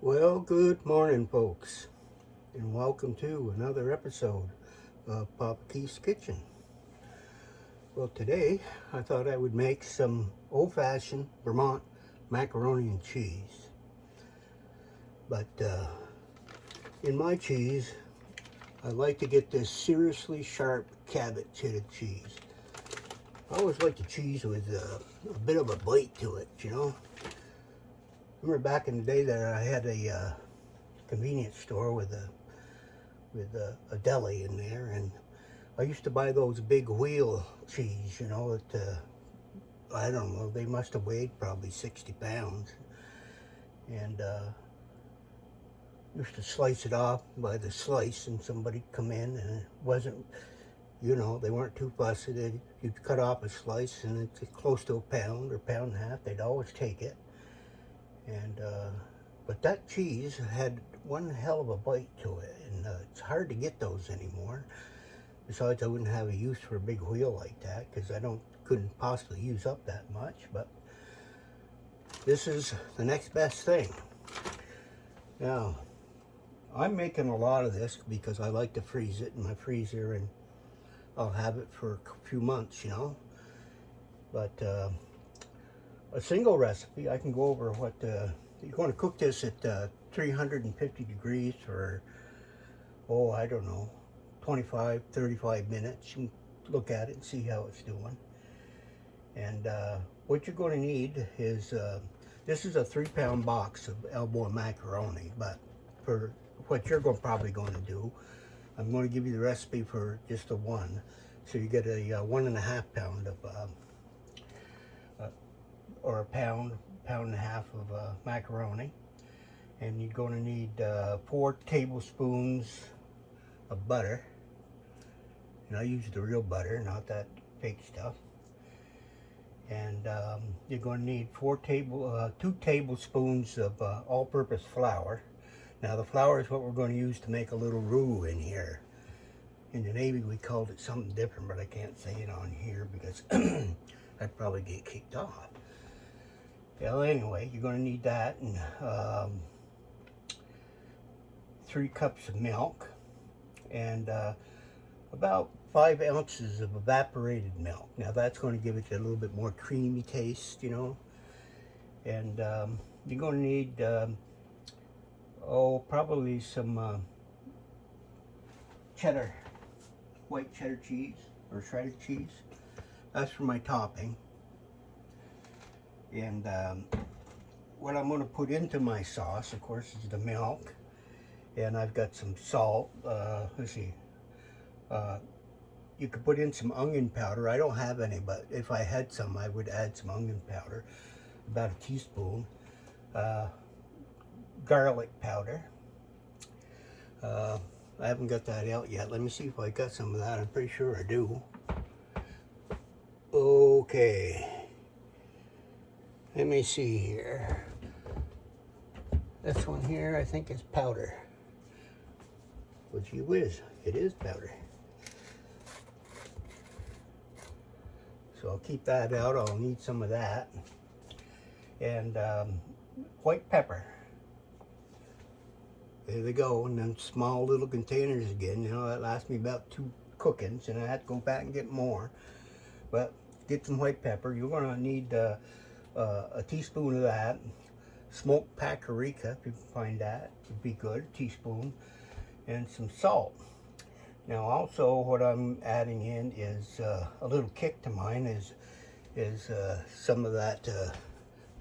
Well, good morning, folks, and welcome to another episode of Papa Keith's Kitchen. Well, today I thought I would make some old-fashioned Vermont macaroni and cheese. But in my cheese, I like to get this seriously sharp Cabot cheddar cheese. I always like the cheese with a bit of a bite to it, you know. Remember back in the day that I had a convenience store with a deli in there, and I used to buy those big wheel cheese, you know, that I don't know, they must have weighed probably 60 pounds, and used to slice it off by the slice, and somebody'd come in, and it wasn't, you know, they weren't too fussy. You'd cut off a slice, and it's close to a pound or pound and a half. They'd always take it, and but that cheese had one hell of a bite to it, and it's hard to get those anymore. Besides, I wouldn't have a use for a big wheel like that because couldn't possibly use up that much. But this is the next best thing. Now, I'm making a lot of this because I like to freeze it in my freezer, and I'll have it for a few months, you know. But a single recipe, I can go over what you're going to cook this at 350 degrees for, I don't know, 25, 35 minutes. You can look at it and see how it's doing. And what you're going to need is, this is a 3-pound box of elbow macaroni, but for what you're probably going to do, I'm going to give you the recipe for just the one. So you get a 1.5 pound of, or a pound and a half of macaroni. And you're going to need 4 tablespoons of butter. And I use the real butter, not that fake stuff. And you're going to need 2 tablespoons of all-purpose flour. Now the flour is what we're going to use to make a little roux in here. In the Navy we called it something different, but I can't say it on here because I'd probably get kicked off. Well, anyway, you're going to need that, and 3 cups of milk, and about 5 ounces of evaporated milk. Now that's going to give it a little bit more creamy taste, you know. And you're going to need, probably some cheddar, white cheddar cheese, or shredded cheese. That's for my topping. And what I'm going to put into my sauce, of course, is the milk. And I've got some salt. Let's see. You could put in some onion powder. I don't have any, but if I had some, I would add some onion powder. About a teaspoon. Garlic powder. I haven't got that out yet. Let me see if I got some of that. I'm pretty sure I do. Okay. Let me see here. This one here, I think, is powder. Well, gee whiz, it is powder. So I'll keep that out. I'll need some of that. And white pepper. There they go. And then small little containers again. You know, that lasts me about 2 cookings, and I have to go back and get more. But get some white pepper. You're going to need a teaspoon of that. Smoked paprika, if you can find that, would be good. A teaspoon. And some salt. Now also what I'm adding in is a little kick to mine is some of that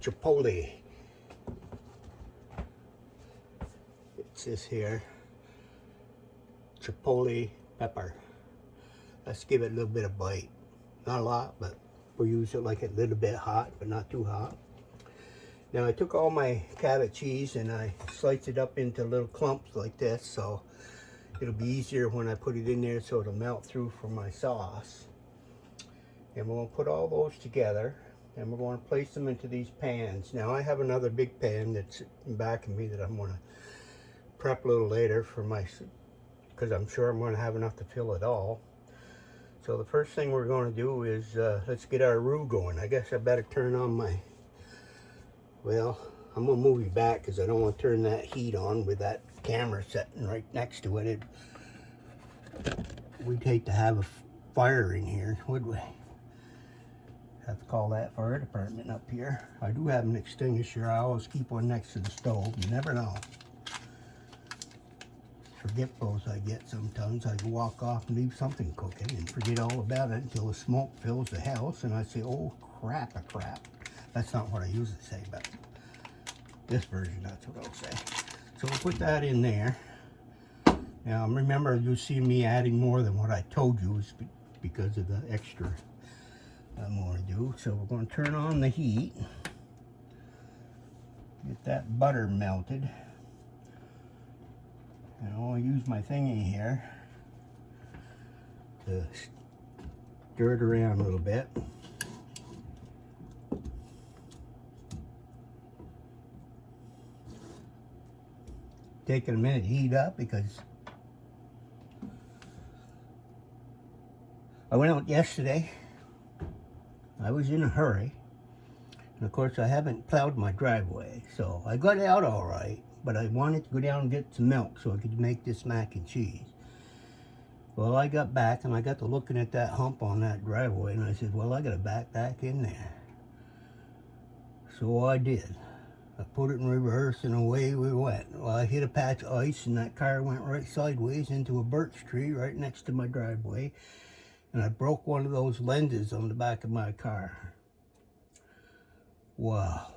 chipotle. It's this here, chipotle pepper. Let's give it a little bit of bite. Not a lot, but we'll use it like a little bit hot, but not too hot. Now I took all my Cabot cheese and I sliced it up into little clumps like this, so it'll be easier when I put it in there, so it'll melt through for my sauce. And we're going to put all those together, and we're going to place them into these pans. Now I have another big pan that's in back of me that I'm going to prep a little later for because I'm sure I'm going to have enough to fill it all. So the first thing we're going to do is let's get our roux going. I guess I better turn on my, well, I'm gonna move you back because I don't want to turn that heat on with that camera sitting right next to it. We'd hate to have a fire in here, would we? Have to call that fire department up here. I do have an extinguisher. I always keep one next to the stove. You never know. Forgetfuls I get sometimes. I walk off and leave something cooking and forget all about it until the smoke fills the house and I say, oh crap, That's not what I usually say, but this version, that's what I'll say. So we'll put that in there. Now remember, you see me adding more than what I told you is because of the extra I'm going to do. So we're going to turn on the heat. Get that butter melted. And I'll use my thingy here to stir it around a little bit. Taking a minute to heat up because I went out yesterday. I was in a hurry. And of course I haven't plowed my driveway. So I got out all right, but I wanted to go down and get some milk so I could make this mac and cheese. Well, I got back and I got to looking at that hump on that driveway and I said, well, I got to back in there. So I did. I put it in reverse and away we went. Well, I hit a patch of ice and that car went right sideways into a birch tree right next to my driveway. And I broke one of those lenses on the back of my car. Wow.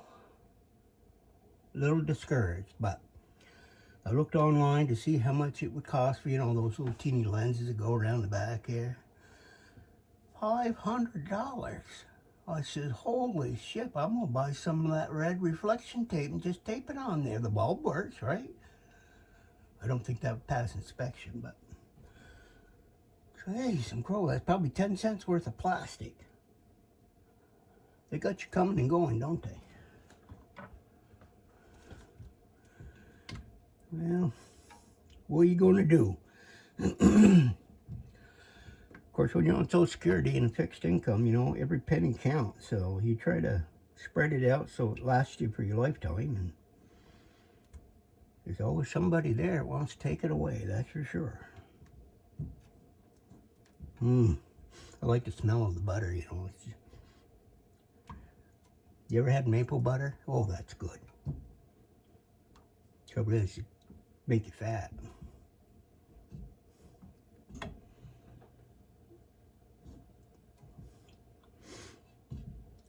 A little discouraged, but I looked online to see how much it would cost for, you know, those little teeny lenses that go around the back here. $500. I said, holy shit, I'm going to buy some of that red reflection tape and just tape it on there. The bulb works, right? I don't think that would pass inspection, but... Hey, some crow, that's probably 10 cents worth of plastic. They got you coming and going, don't they? Well, what are you going to do? Of course, when you're on Social Security and fixed income, you know, every penny counts. So you try to spread it out so it lasts you for your lifetime. And there's always somebody there that wants to take it away, that's for sure. I like the smell of the butter, you know. You ever had maple butter? Oh, that's good. Trouble is, it make you fat.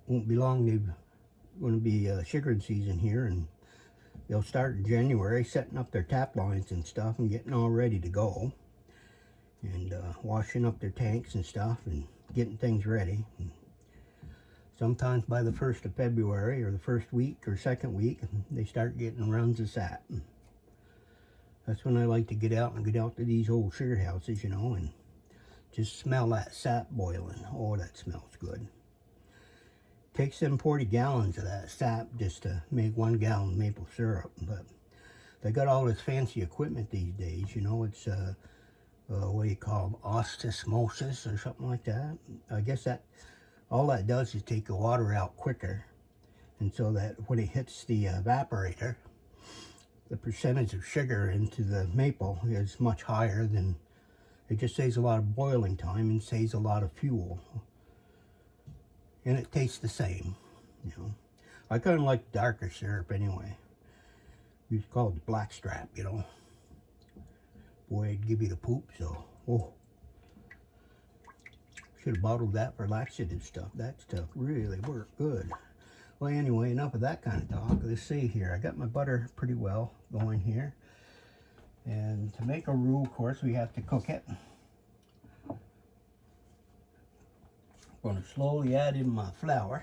Won't be long, they're going to be sugaring season here, and they'll start in January setting up their tap lines and stuff and getting all ready to go. And washing up their tanks and stuff and getting things ready. And sometimes by the 1st of February or the first week or second week, they start getting runs of sap. And that's when I like to get out to these old sugar houses, you know, and just smell that sap boiling. Oh, that smells good. Takes them 40 gallons of that sap just to make 1 gallon of maple syrup. But they got all this fancy equipment these days, you know. It's what do you call them, osmosis or something like that. I guess that all that does is take the water out quicker, and so that when it hits the evaporator, the percentage of sugar into the maple is much higher than, it just saves a lot of boiling time and saves a lot of fuel, and it tastes the same, you know. I kind of like darker syrup anyway. We used to call it blackstrap, you know. Boy, it'd give you the poop, so, oh. Should have bottled that for laxative stuff. That stuff really worked good. Well, anyway, enough of that kind of talk. Let's see here. I got my butter pretty well going here. And to make a roux, of course, we have to cook it. I'm going to slowly add in my flour.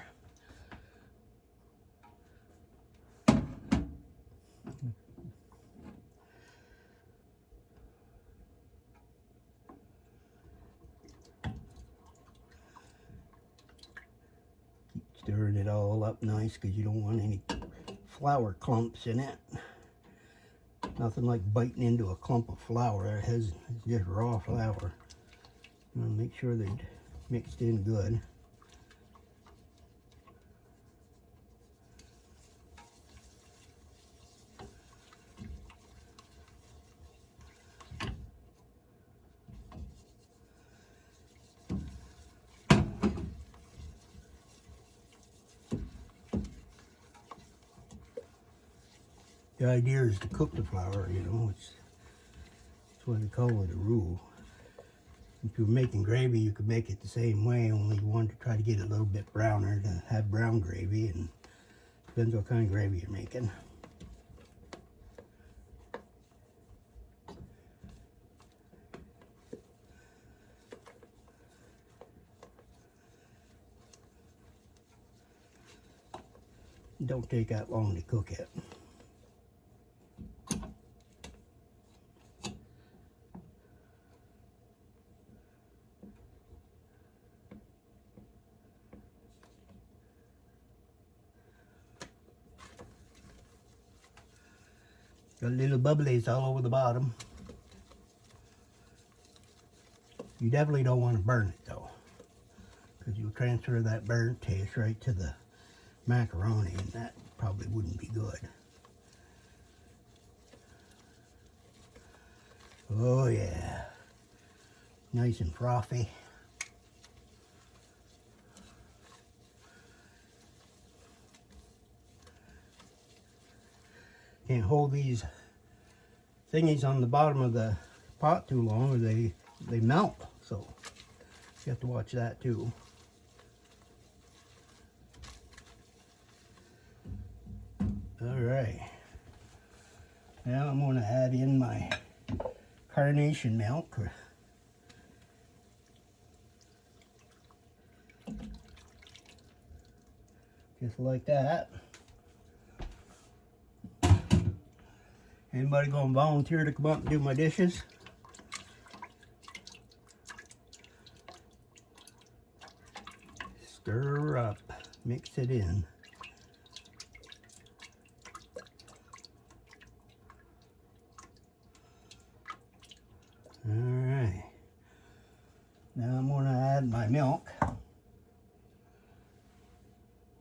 Stirring it all up nice because you don't want any flour clumps in it. Nothing like biting into a clump of flour. It's just raw flour. Make sure they're mixed in good. The idea is to cook the flour, you know. It's what they call it a roux. If you're making gravy, you could make it the same way, only you want to try to get it a little bit browner to have brown gravy, and depends what kind of gravy you're making. Don't take that long to cook it. Got little bubblies all over the bottom. You definitely don't want to burn it though, because you'll transfer that burnt taste right to the macaroni, and that probably wouldn't be good. Oh yeah, nice and frothy. Can't hold these thingies on the bottom of the pot too long or they melt, so you have to watch that too. Alright, now I'm going to add in my carnation milk. Just like that. Anybody gonna volunteer to come up and do my dishes? Stir up, mix it in. Alright, now I'm gonna add my milk.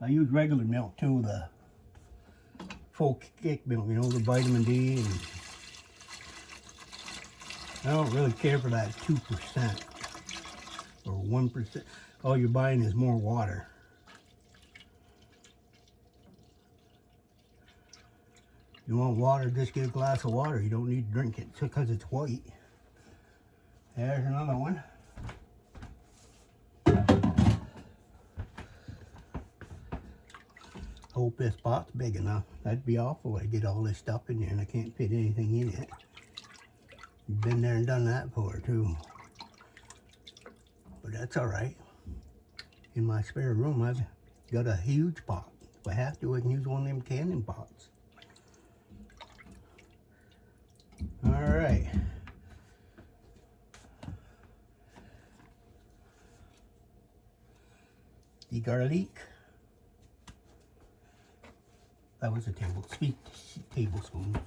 I use regular milk too, the full cake milk, you know, the vitamin D, and I don't really care for that 2% or 1%. All you're buying is more water. You want water, just get a glass of water. You don't need to drink it because it's white. There's another one. Hope this pot's big enough. That'd be awful to get all this stuff in there and I can't fit anything in it. You've been there and done that before too. But that's alright. In my spare room I've got a huge pot. If I have to, I can use one of them canning pots. Alright. The garlic. That was a tablespoon.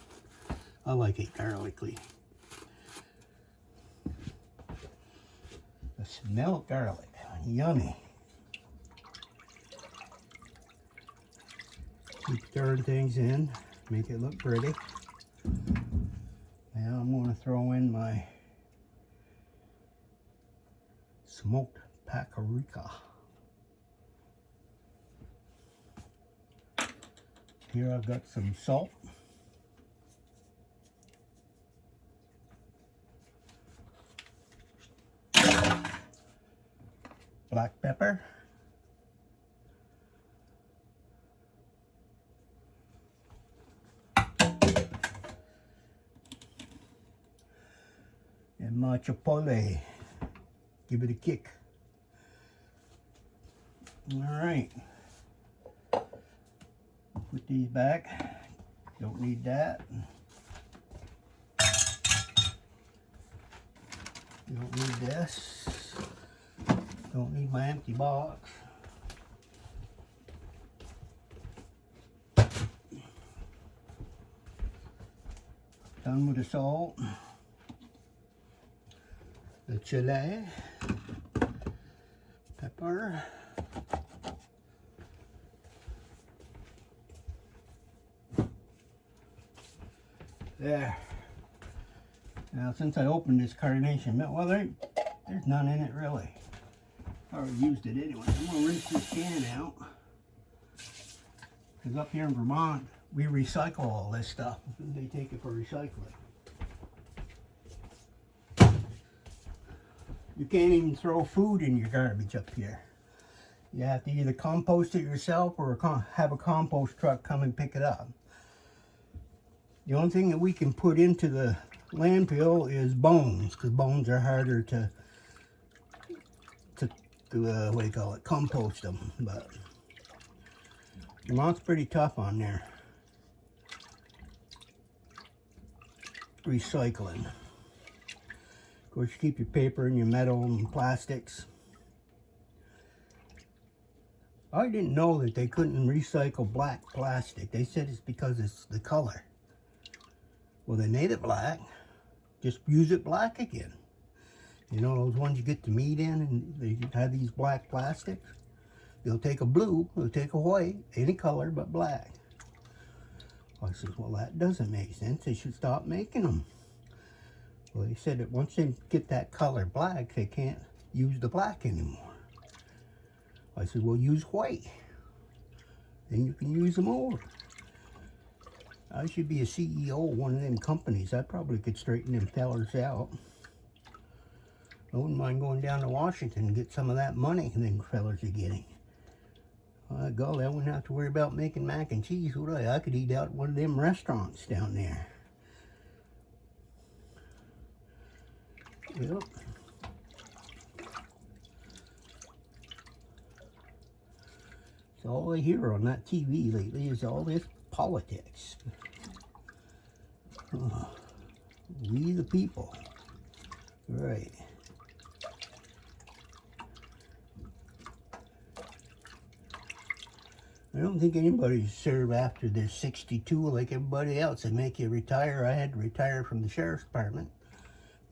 I like it garlicky. The smell of garlic, yummy. Keep stirring things in, make it look pretty. Now I'm going to throw in my smoked paprika. Here I've got some salt. Black pepper. And my chipotle. Give it a kick. All right. Put these back. Don't need that. Don't need this. Don't need my empty box. Done with the salt. The chili. Pepper. There. Now since I opened this carnation milk, well there's none in it really. I already used it anyway. I'm going to rinse this can out. Because up here in Vermont, we recycle all this stuff. They take it for recycling. You can't even throw food in your garbage up here. You have to either compost it yourself or have a compost truck come and pick it up. The only thing that we can put into the landfill is bones, because bones are harder to what do you call it, compost them. But Vermont's pretty tough on there. Recycling. Of course, you keep your paper and your metal and plastics. I didn't know that they couldn't recycle black plastic. They said it's because it's the color. Well, they made it black. Just use it black again. You know those ones you get the meat in and they have these black plastics? They'll take a blue, they'll take a white, any color but black. I said, well, that doesn't make sense. They should stop making them. Well, they said that once they get that color black, they can't use the black anymore. I said, well, use white. Then you can use them over. I should be a CEO of one of them companies. I probably could straighten them fellers out. I wouldn't mind going down to Washington and get some of that money them fellers are getting. Golly, I wouldn't have to worry about making mac and cheese, would I? I could eat out at one of them restaurants down there. Yep. So all I hear on that TV lately is all this politics. We the people. Right. I don't think anybody serve after they're 62 like everybody else. They make you retire. I had to retire from the sheriff's department.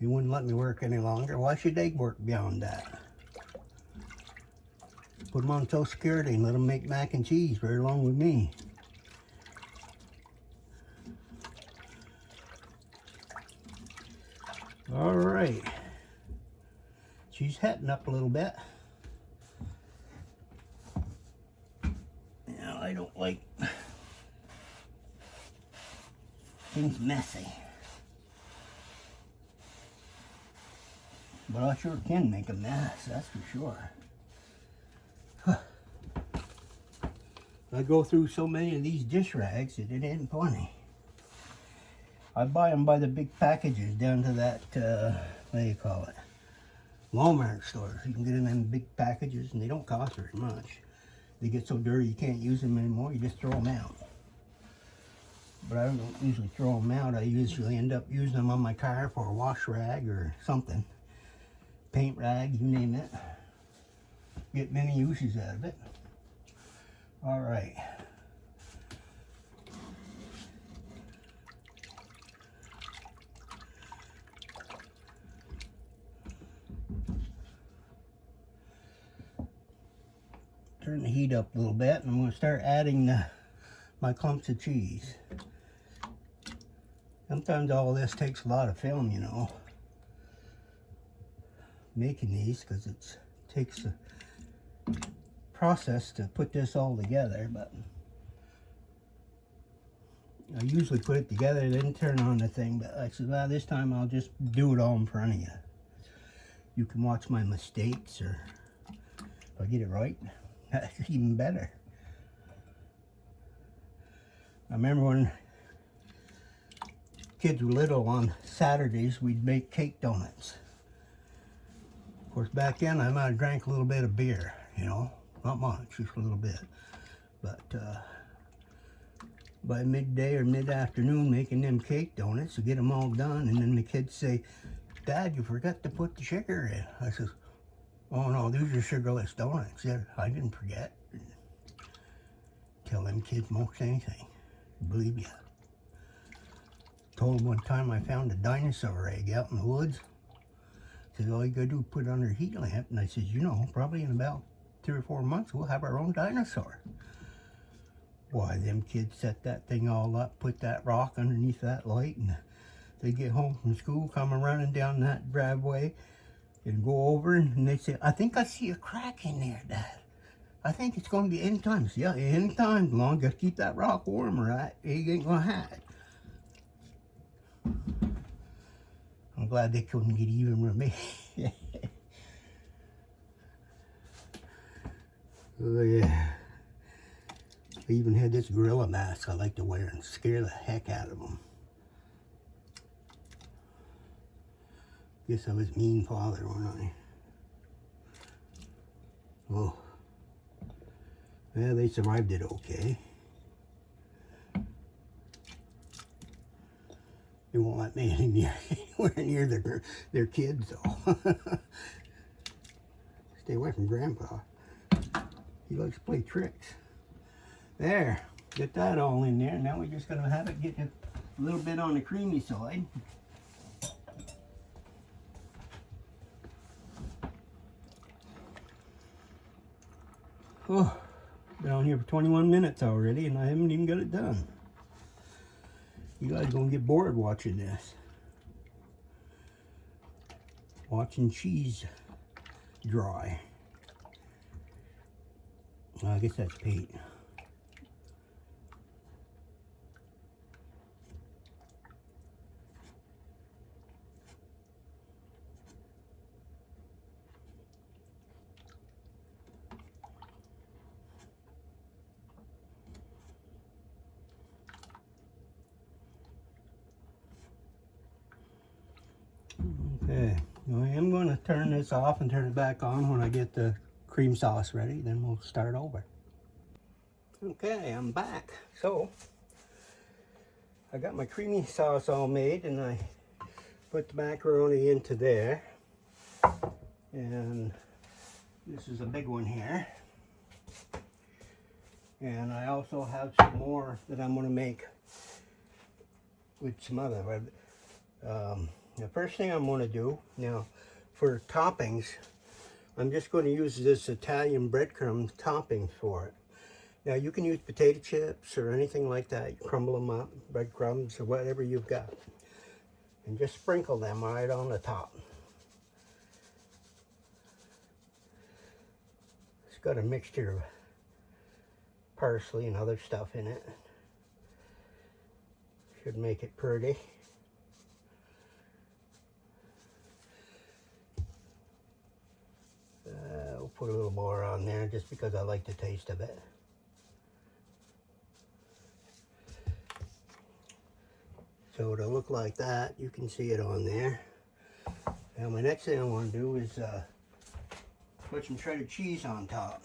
They wouldn't let me work any longer. Why should they work beyond that? Put them on Social Security and let them make mac and cheese right along with me. All right. She's hetting up a little bit. Now, I don't like things messy. But I sure can make a mess, that's for sure. I go through so many of these dish rags that it ain't funny. I buy them by the big packages down to that, what do you call it? Walmart stores. You can get them in big packages and they don't cost very much. They get so dirty you can't use them anymore, you just throw them out. But I don't usually throw them out. I usually end up using them on my car for a wash rag or something. Paint rag, you name it. Get many uses out of it. All right. Turn the heat up a little bit, and I'm going to start adding my clumps of cheese. Sometimes all this takes a lot of film, you know, making these, because it takes a process to put this all together. But I usually put it together, then turn on the thing, but I said, well, this time I'll just do it all in front of you. You can watch my mistakes, or if I get it right, that's even better. I remember when kids were little, on Saturdays we'd make cake donuts. Of course, back then I might have drank a little bit of beer, you know, not much, just a little bit. But by midday or mid-afternoon, making them cake donuts to get them all done, and then the kids say, Dad, you forgot to put the sugar in. I says, oh no, these are sugarless donuts. Yeah, I didn't forget. Tell them kids most anything. Believe ya. Told them one time I found a dinosaur egg out in the woods. Said, all you gotta do is put it under a heat lamp. And I said, you know, probably in about 3 or 4 months, we'll have our own dinosaur. Why, them kids set that thing all up, put that rock underneath that light, and they get home from school, come running down that driveway, and go over, and they say, I think I see a crack in there, Dad. I think it's going to be anytime. Yeah, anytime. As long as keep that rock warm, right? It ain't going to hide. I'm glad they couldn't get even with me. Oh, yeah. I even had this gorilla mask I like to wear and scare the heck out of them. Guess I was mean father, wasn't I? Oh. Well, they survived it okay. They won't let me anywhere near their kids, though. Stay away from Grandpa. He likes to play tricks. There, get that all in there. Now we're just gonna have it get a little bit on the creamy side. Oh, been on here for 21 minutes already and I haven't even got it done. You guys gonna get bored watching this. Watching cheese dry. Well, I guess that's Pete. Okay, well, I am going to turn this off and turn it back on when I get the cream sauce ready. Then we'll start over. Okay, I'm back. So, I got my creamy sauce all made and I put the macaroni into there. And this is a big one here. And I also have some more that I'm going to make with some other. The first thing I'm going to do now for toppings, I'm just going to use this Italian breadcrumb topping for it. Now you can use potato chips or anything like that. You crumble them up, breadcrumbs or whatever you've got. And just sprinkle them right on the top. It's got a mixture of parsley and other stuff in it. Should make it pretty. We'll put a little more on there just because I like the taste of it. So it'll look like that. You can see it on there. Now my next thing I want to do is put some shredded cheese on top.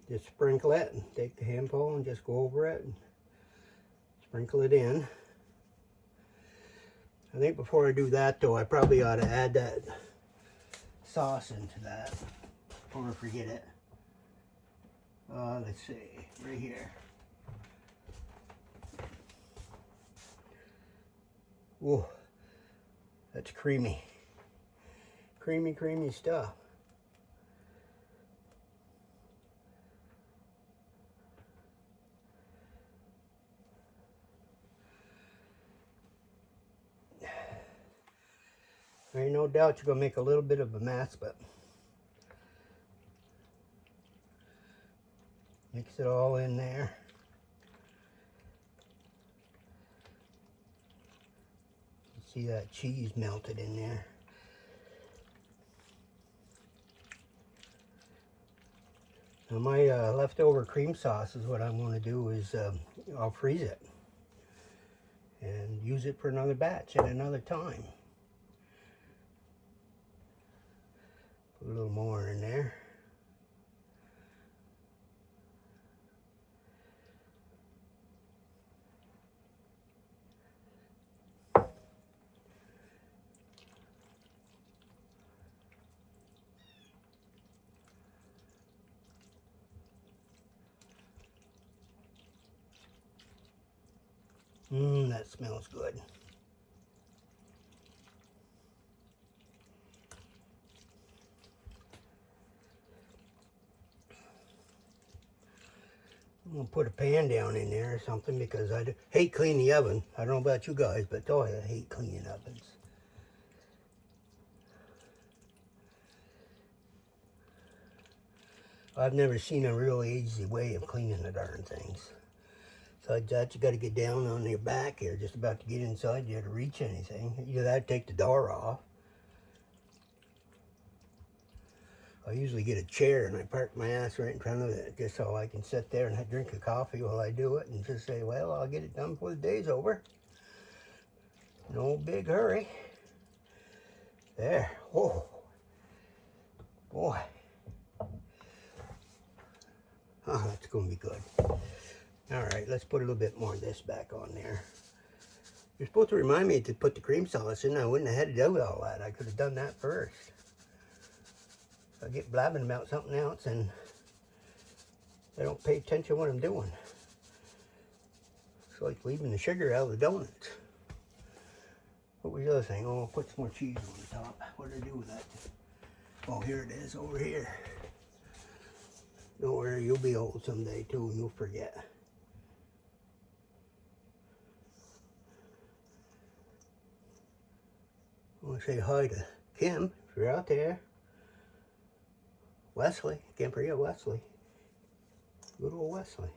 Just sprinkle it and take the handful and just go over it and sprinkle it in. I think before I do that though, I probably ought to add that sauce into that before I forget it. Let's see, right here. Whoa, that's creamy. Creamy, creamy stuff. There ain't no doubt you're gonna make a little bit of a mess, but mix it all in there. You see that cheese melted in there. Now my leftover cream sauce is what I'm going to do is I'll freeze it and use it for another batch at another time. Put a little more in there. That smells good. I'm gonna put a pan down in there or something because I hate cleaning the oven. I don't know about you guys, but oh, I hate cleaning ovens. I've never seen a real easy way of cleaning the darn things. Besides that, you got to get down on your back here, just about to get inside. You have to reach anything. Either that, take the door off. I usually get a chair and I park my ass right in front of it, just so I can sit there and drink a coffee while I do it, and just say, well, I'll get it done before the day's over. No big hurry. There. Oh, boy. Oh, that's going to be good. All right, let's put a little bit more of this back on there. You're supposed to remind me to put the cream sauce in. I wouldn't have had to do all that. I could have done that first. I get blabbing about something else and I don't pay attention to what I'm doing. It's like leaving the sugar out of the donuts. What was the other thing? Oh, I'll put some more cheese on the top. What did I do with that? Oh, here it is, over here. Don't worry, you'll be old someday too and you'll forget. I want to say hi to Kim, if you're out there. Wesley, can't forget Wesley. Good old Wesley.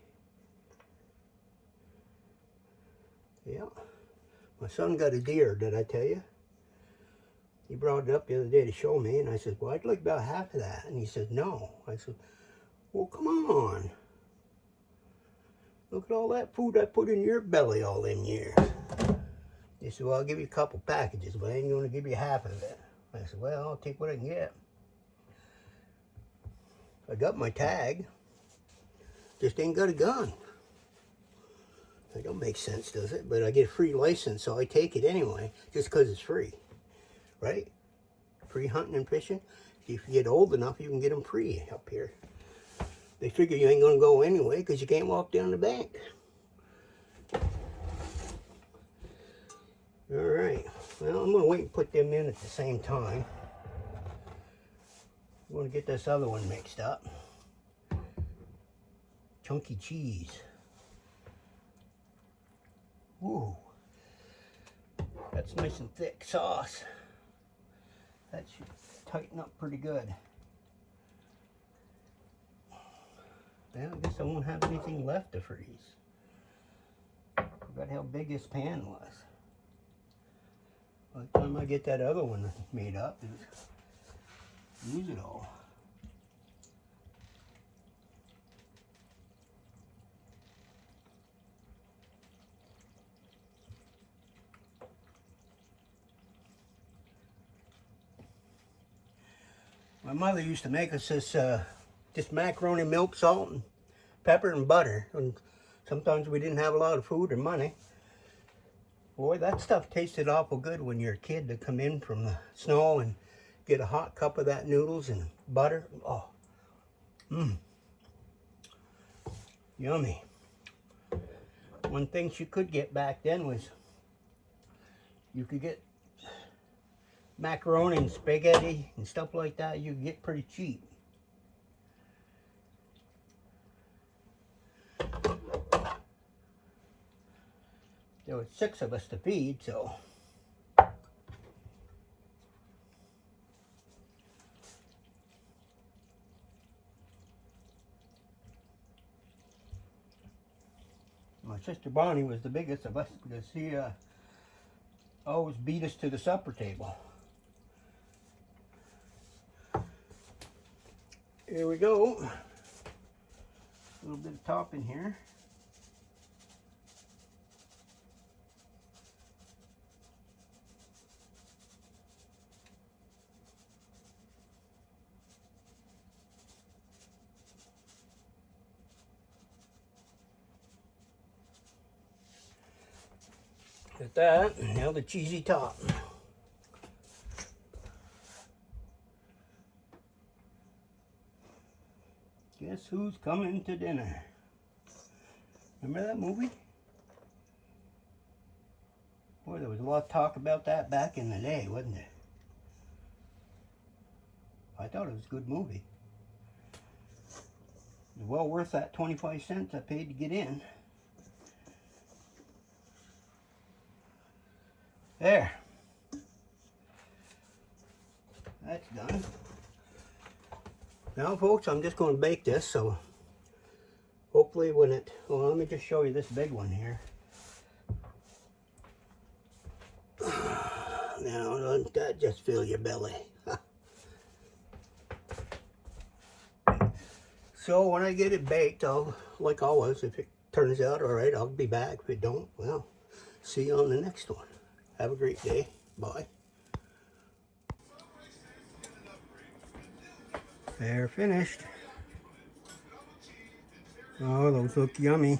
Yeah. My son got a deer, did I tell you? He brought it up the other day to show me, and I said, well, I'd like about half of that. And he said, no. I said, well, come on. Look at all that food I put in your belly all them years. He said, well, I'll give you a couple packages, but I ain't going to give you half of it. I said, well, I'll take what I can get. I got my tag. Just ain't got a gun. That don't make sense, does it? But I get a free license, so I take it anyway, just because it's free. Right? Free hunting and fishing. If you get old enough, you can get them free up here. They figure you ain't going to go anyway because you can't walk down the bank. All right. Well, I'm going to wait and put them in at the same time. I'm going to get this other one mixed up. Chunky cheese. Ooh. That's nice and thick sauce. That should tighten up pretty good. Well, I guess I won't have anything left to freeze. Forgot how big this pan was. By the time I get that other one made up, use it all. My mother used to make us this just macaroni, milk, salt, and pepper and butter. And sometimes we didn't have a lot of food or money. Boy, that stuff tasted awful good when you're a kid to come in from the snow and get a hot cup of that noodles and butter. Oh, yummy. One thing you could get back then was you could get macaroni and spaghetti and stuff like that. You could get pretty cheap. There was 6 of us to feed, so. My sister Bonnie was the biggest of us because she always beat us to the supper table. Here we go. A little bit of topping here. At that, now the cheesy top. Guess who's coming to dinner? Remember that movie? Boy, there was a lot of talk about that back in the day, wasn't there? I thought it was a good movie. It was well worth that 25 cents I paid to get in. There. Now, folks, I'm just going to bake this, so hopefully when it... Well, let me just show you this big one here. Now, doesn't that just fill your belly? So when I get it baked, I'll, like always, if it turns out all right, I'll be back. If it don't, well, see you on the next one. Have a great day. Bye. They're finished. Oh, those look yummy.